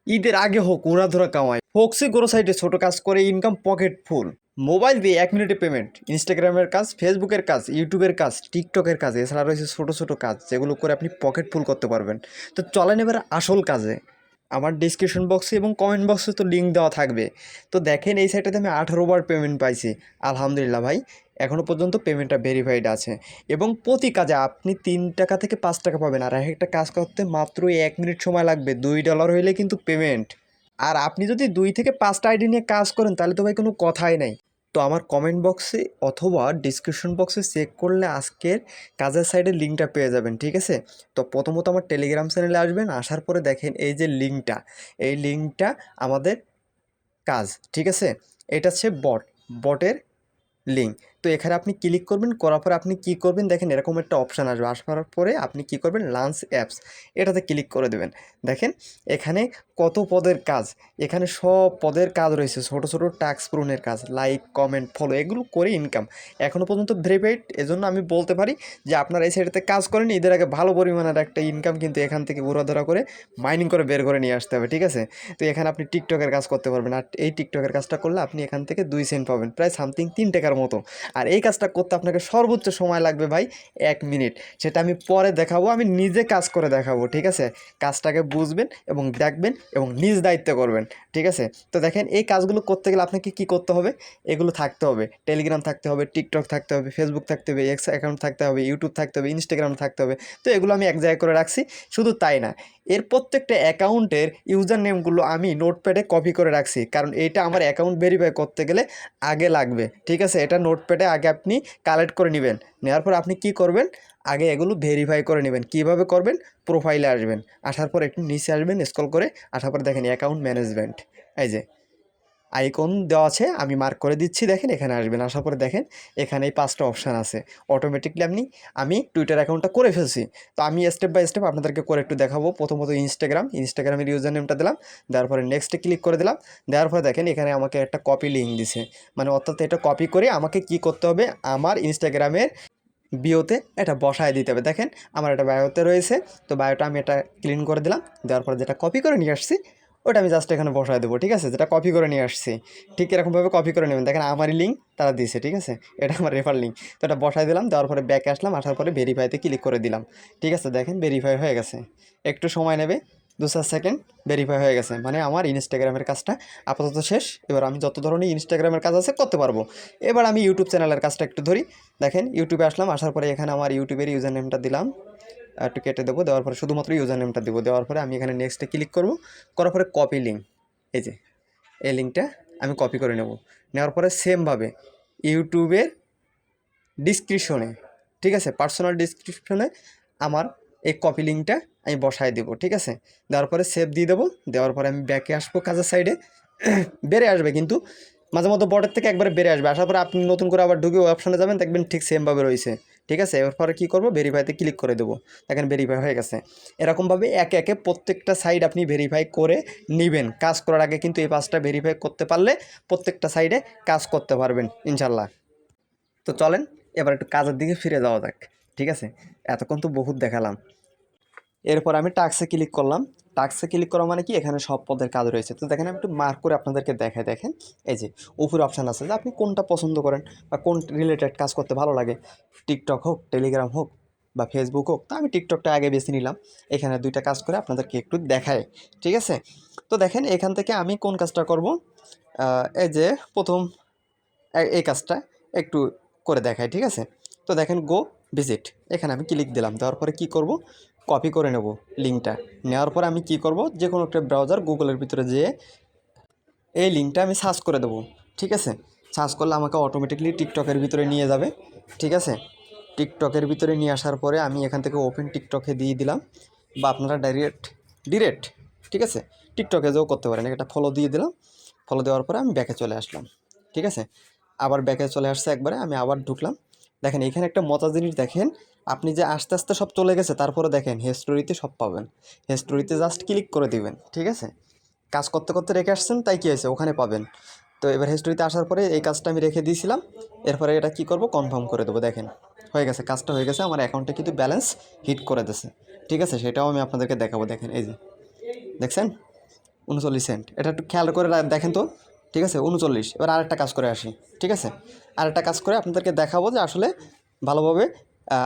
ঈদের আগে হোক উড়াধুরা কামাই, হোক সে গরো সাইডে ছোট কাজ করে ইনকাম পকেট ফুল। মোবাইল দিয়ে 1 মিনিটে পেমেন্ট, ইনস্টাগ্রামের কাজ, ফেসবুকের কাজ, ইউটিউবের কাজ, টিকটকের কাজ, এছাড়া রয়েছে ছোট ছোট কাজ যেগুলো করে আপনি পকেট ফুল করতে পারবেন। তো চলেন এবার আসল কাজে। আমার ডিসক্রিপশন বক্সে এবং কমেন্ট বক্সে তো লিঙ্ক দেওয়া থাকবে। তো দেখেন এই সাইটটাতে আমি 18 বার পেমেন্ট পাইছি। আলহামদুলিল্লাহ ভাই, এখনও পর্যন্ত পেমেন্টটা ভেরিফাইড আছে। এবং প্রতি কাজে আপনি 3 টাকা থেকে 5 টাকা পাবেন। আর এক একটা কাজ করতে মাত্র 1 মিনিট সময় লাগবে। $2 হইলে কিন্তু পেমেন্ট। আর আপনি যদি 2 থেকে 5টা আইডি নিয়ে কাজ করেন তাহলে তো ভাই কোনো কথাই নাই। তো আমার কমেন্ট বক্সে অথবা ডিসক্রিপশন বক্সে চেক করলে আজকের কাজের সাইডের লিঙ্কটা পেয়ে যাবেন, ঠিক আছে? তো প্রথমত আমার টেলিগ্রাম চ্যানেলে আসবেন, আসার পরে দেখেন এই যে লিঙ্কটা, এই লিঙ্কটা আমাদের কাজ, ঠিক আছে? এটা হচ্ছে বটের লিঙ্ক। তো এখানে আপনি ক্লিক করবেন, করার পরে আপনি কী করবেন দেখেন এরকম একটা অপশান আসবে। আসার পরে আপনি কী করবেন, লঞ্চ অ্যাপস, এটাতে ক্লিক করে দেবেন। দেখেন এখানে কত পদের কাজ, এখানে সব পদের কাজ রয়েছে। ছোট ছোট টাস্ক পূরণের কাজ, লাইক কমেন্ট ফলো, এগুলো করে ইনকাম এখনও পর্যন্ত ভেরিফাইড। এজন্য আমি বলতে পারি যে আপনারা এই সাইডেতে কাজ করেন, ঈদের আগে ভালো পরিমাণের একটা ইনকাম কিন্তু এখান থেকে উড়াধরা করে মাইনিং করে বের করে নিয়ে আসতে হবে, ঠিক আছে? তো এখানে আপনি টিকটকের কাজ করতে পারবেন। আর এই টিকটকের কাজটা করলে আপনি এখান থেকে 2 সেন্ট পাবেন, প্রায় সামথিং 3 টাকার মতো। আর এই কাজটা করতে আপনাকে সর্বোচ্চ সময় লাগবে ভাই 1 মিনিট। সেটা আমি পরে দেখাবো, আমি নিজে কাজ করে দেখাবো, ঠিক আছে? কাজটাকে বুঝবেন এবং দেখবেন এবং নিজ দায়িত্বে করবেন, ঠিক আছে? তো দেখেন এই কাজগুলো করতে গেলে আপনাকে কি করতে হবে, এগুলো থাকতে হবে। টেলিগ্রাম থাকতে হবে, টিকটক থাকতে হবে, ফেসবুক থাকতে হবে, এক্স অ্যাকাউন্ট থাকতে হবে, ইউটিউব থাকতে হবে, ইনস্টাগ্রাম থাকতে হবে। তো এগুলো আমি এক জায়গায় করে রাখছি। শুধু তাই না, এর প্রত্যেকটা অ্যাকাউন্টের ইউজার নেমগুলো আমি নোটপ্যাডে কপি করে রাখছি, কারণ এইটা আমার অ্যাকাউন্ট ভেরিফাই করতে গেলে আগে লাগবে, ঠিক আছে? এটা নোটপ্যাডে আগে আপনি কালেক্ট করে নেবেন। নেওয়ার পর আপনি কি করবেন, আগে এগুলো ভেরিফাই করে নেবেন। কিভাবে করবেন, প্রোফাইলে আসবেন, আসার পর একটু নিচে আসবেন, স্ক্রল করে আসার পর দেখেন অ্যাকাউন্ট ম্যানেজমেন্ট, এই যে আইকন দেওয়া আছে, আমি মার্ক করে দিচ্ছি। দেখেন এখানে আসবেন, আসার পরে দেখেন এখানে এই 5টা অপশান আছে। অটোমেটিকলি আমি টুইটার অ্যাকাউন্টটা করে ফেলছি। তো আমি স্টেপ বাই স্টেপ আপনাদেরকে করে একটু দেখাবো। প্রথমত ইনস্টাগ্রামের ইউজার নেমটা দিলাম, দেওয়ার পরে নেক্সটে ক্লিক করে দিলাম। দেওয়ার পরে দেখেন এখানে আমাকে একটা কপি লিঙ্ক দিছে, মানে অর্থাৎ এটা কপি করে আমাকে কি করতে হবে, আমার ইনস্টাগ্রামের বিওতে এটা বসায় দিতে হবে। দেখেন আমার এটা বায়োতে রয়েছে, তো বায়োটা আমি এটা ক্লিন করে দিলাম। দেওয়ার পরে যেটা কপি করে নিয়ে আসছি ওটা আমি জাস্ট এখানে বসায় দেবো, ঠিক আছে? যেটা কপি করে নিয়ে আসছি ঠিক এরকমভাবে কপি করে নেবেন। দেখেন আমারই লিঙ্ক তারা দিয়েছে, ঠিক আছে? এটা আমার রেফার লিঙ্ক। তো এটা বসায় দিলাম, দেওয়ার পরে ব্যাকে আসলাম, আসার পরে ভেরিফাইতে ক্লিক করে দিলাম, ঠিক আছে? দেখেন ভেরিফাই হয়ে গেছে। একটু সময় নেবে, 2-4 সেকেন্ড, ভেরিফাই হয়ে গেছে। মানে আমার ইনস্টাগ্রামের কাজটা আপাতত শেষ। এবার আমি যত ধরনের ইনস্টাগ্রামের কাজ আছে করতে পারবো। এবার আমি ইউটিউব চ্যানেলের কাজটা একটু ধরি। দেখেন ইউটিউবে আসলাম, আসার পরে এখানে আমার ইউটিউবের ইউজার নেমটা দিলাম, একটু কেটে দেবো। দেওয়ার পরে শুধুমাত্র ইউজার নেমটা দেবো। দেওয়ার পরে আমি এখানে নেক্সটে ক্লিক করব, করার পরে কপি লিঙ্ক, এই যে এই লিঙ্কটা আমি কপি করে নেব। নেওয়ার পরে সেমভাবে ইউটিউবের ডিসক্রিপশনে, ঠিক আছে, পার্সোনাল ডিসক্রিপশনে আমার এই কপি লিঙ্কটা আমি বসায় দেবো, ঠিক আছে? দেওয়ার পরে সেভ দিয়ে দেবো। দেওয়ার পরে আমি ব্যাকে আসবো, কাজের সাইডে বেড়ে আসবে কিন্তু মাঝে মধ্যে বর্ডার থেকে একবারে বেড়ে আসবে। আসার পরে আপনি নতুন করে আবার ঢুকে ওই অপশানে যাবেন, দেখবেন ঠিক সেমভাবে রয়েছে, ঠিক আছে? এবার পরে কী করবো, ভেরিফাইতে ক্লিক করে দেবো। দেখেন ভেরিফাই হয়ে গেছে। এরকমভাবে একে একে প্রত্যেকটা সাইড আপনি ভেরিফাই করে নেবেন। কাজ করার আগে কিন্তু এই 5টা ভেরিফাই করতে পারলে প্রত্যেকটা সাইডে কাজ করতে পারবেন ইনশাল্লাহ। তো চলেন এবার একটু কাজের দিকে ফিরে যাওয়া যাক, ঠিক আছে? এতক্ষণ তো বহুত দেখালাম। এরপর আমি টাস্কে ক্লিক করলাম। টাস্কে ক্লিক করা মানে কি, এখানে সব পদের কাজ রয়েছে। তো দেখেন আমি একটু মার্ক করে আপনাদেরকে দেখাই। দেখেন এই যে উপরে অপশান আছে যে আপনি কোনটা পছন্দ করেন বা কোন রিলেটেড কাজ করতে ভালো লাগে, টিকটক হোক, টেলিগ্রাম হোক বা ফেসবুক হোক। তো আমি টিকটকটা আগে বেছে নিলাম। এখানে 2টা কাজ করে আপনাদেরকে একটু দেখাই, ঠিক আছে? তো দেখেন এখান থেকে আমি কোন কাজটা করব, এই যে প্রথম এই কাজটা একটু করে দেখাই, ঠিক আছে? তো দেখেন গো ভিজিট, এখানে আমি ক্লিক দিলাম। দেওয়ার পরে কি করব, কপি করে নেব লিঙ্কটা। নেওয়ার পরে আমি কি করব, যে কোনো একটা ব্রাউজার গুগলের ভিতরে যেয়ে এই লিঙ্কটা আমি সার্চ করে দেবো, ঠিক আছে? সার্চ করলে আমাকে অটোমেটিকলি টিকটকের ভিতরে নিয়ে যাবে, ঠিক আছে? টিকটকের ভিতরে নিয়ে আসার পরে আমি এখান থেকে ওপেন টিকটকে দিয়ে দিলাম, বা আপনারা ডিরেক্ট, ঠিক আছে, টিকটকে যেও করতে পারেন। একটা ফলো দিয়ে দিলাম। ফলো দেওয়ার পরে আমি ব্যাকে চলে আসলাম, ঠিক আছে? আবার ব্যাকে চলে আসছে একবারে, আমি আবার ঢুকলাম। দেখেন এখানে একটা মজার জিনিস দেখেন, আপনি যে আস্তে আস্তে সব চলে গেছে, তারপরে দেখেন হিস্টোরিতে সব পাবেন। হিস্টোরিতে জাস্ট ক্লিক করে দিবেন, ঠিক আছে? কাজ করতে করতে রেখে আসছেন, তাই কী হয়েছে, ওখানে পাবেন। তো এবার হিস্টোরিতে আসার পরে এই কাজটা আমি রেখে দিয়েছিলাম। এরপরে এটা কি করব, কনফার্ম করে দেবো। দেখেন হয়ে গেছে, কাজটা হয়ে গেছে। আমার অ্যাকাউন্টে কিন্তু ব্যালেন্স হিট করে দিয়েছে, ঠিক আছে? সেটাও আমি আপনাদেরকে দেখাবো। দেখেন এই যে দেখছেন 39 সেন্ট। এটা একটু খেয়াল করে দেখেন তো, ঠিক আছে 39। এবার আরেকটা কাজ করে আসি, ঠিক আছে, আরেকটা কাজ করে আপনাদেরকে দেখাবো যে আসলে ভালোভাবে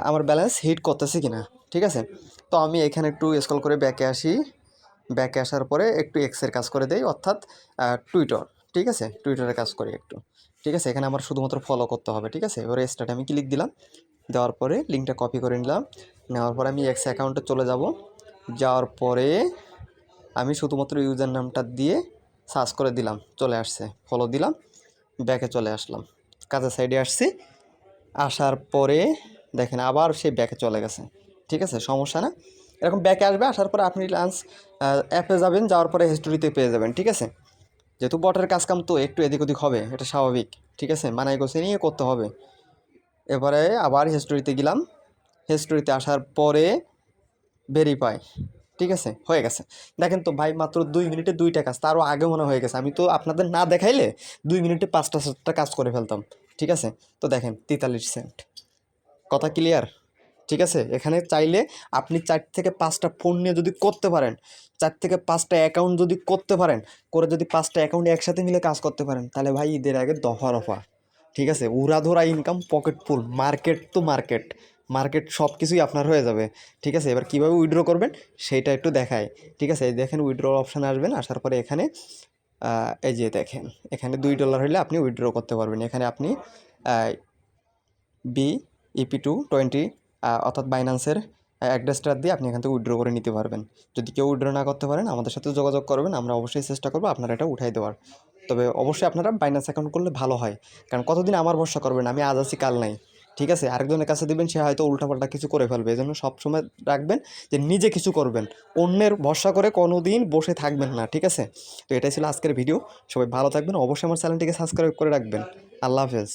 আমার ব্যালেন্স হিট করতেছে কি না, ঠিক আছে। তো আমি এখানে একটু স্ক্রল করে ব্যাকে আসি, ব্যাকে আসার পরে একটু এক্সের কাজ করে দেই, অর্থাৎ টুইটার, ঠিক আছে, টুইটারের কাজ করি একটু, ঠিক আছে। এখানে আমার শুধুমাত্র ফলো করতে হবে, ঠিক আছে। এবারে স্টার্টে আমি ক্লিক দিলাম, দেওয়ার পরে লিঙ্কটা কপি করে নিলাম, নেওয়ার পরে আমি এক্স অ্যাকাউন্টে চলে যাব, যাওয়ার পরে আমি শুধুমাত্র ইউজার নামটা দিয়ে সার্চ করে দিলাম, চলে আসছে, ফলো দিলাম, ব্যাকে চলে আসলাম, কাজের সাইডে আসছি, আসার পরে দেখেন আবার সেই ব্যাকে চলে গেছে, ঠিক আছে, সমস্যা না। এরকম ব্যাকে আসবে, আসার পরে আপনি লাঞ্চ অ্যাপে যাবেন, যাওয়ার পরে হিস্টোরিতে পেয়ে যাবেন, ঠিক আছে। যেহেতু বটের কাজ কাম তো একটু এদিক ওদিক হবে, এটা স্বাভাবিক, ঠিক আছে, মানায় গোছে নিয়ে করতে হবে। এবারে আবার হিস্টোরিতে গেলাম, হিস্টোরিতে আসার পরে ভেরিফাই, ঠিক আছে, হয়ে গেছে। দেখেন তো ভাই, মাত্র 2 মিনিটে 2টা কাজ, তারও আগে মনে হয়ে গেছে। আমি তো আপনাদের না দেখাইলে 2 মিনিটে 5টা কাজ করে ফেলতাম, ঠিক আছে। তো দেখেন 43 সেন্ট, কথা ক্লিয়ার, ঠিক আছে। এখানে চাইলে আপনি 4 থেকে 5টা ফোন নিয়ে যদি করতে পারেন, 4 থেকে 5টা অ্যাকাউন্ট যদি করতে পারেন, করে যদি 5টা অ্যাকাউন্ট একসাথে মিলে কাজ করতে পারেন, তাহলে ভাই ঈদের আগে দফা রফা, ঠিক আছে, উড়াধরা ইনকাম, পকেট ফুল, মার্কেট তো মার্কেট, মার্কেট সব কিছুই আপনার হয়ে যাবে, ঠিক আছে। এবার কীভাবে উইথড্র করবেন সেইটা একটু দেখায়, ঠিক আছে। এই দেখেন উইথড্র অপশানে আসবেন, আসার পরে এখানে এই যে দেখেন এখানে $2 হলে আপনি উইথড্র করতে পারবেন। এখানে আপনি BEP220 অর্থাৎ বাইন্যান্সের অ্যাড্রেসটা দিয়ে আপনি এখান থেকে উইথড্র করে নিতে পারবেন। যদি কেউ উইথড্র না করতে পারেন, আমাদের সাথে যোগাযোগ করবেন, আমরা অবশ্যই চেষ্টা করবো আপনারা এটা উঠাই দেওয়ার। তবে অবশ্যই আপনারা বাইন্যান্স অ্যাকাউন্ট করলে ভালো হয়, কারণ কতদিন আমার ভরসা করবেন, আমি আজ আছি কাল নাই, ঠিক আছে। আরেকজনের কাছে দিবেন, সে হয়তো উল্টাপাল্টা কিছু করে ফেলবে, এই জন্য সবসময় রাখবেন যে নিজে কিছু করবেন, অন্যের ভরসা করে কোনো দিন বসে থাকবেন না, ঠিক আছে। তো এটাই ছিল আজকের ভিডিও, সবাই ভালো থাকবেন, অবশ্যই আমার চ্যানেলটিকে সাবস্ক্রাইব করে রাখবেন। আল্লাহ হাফেজ।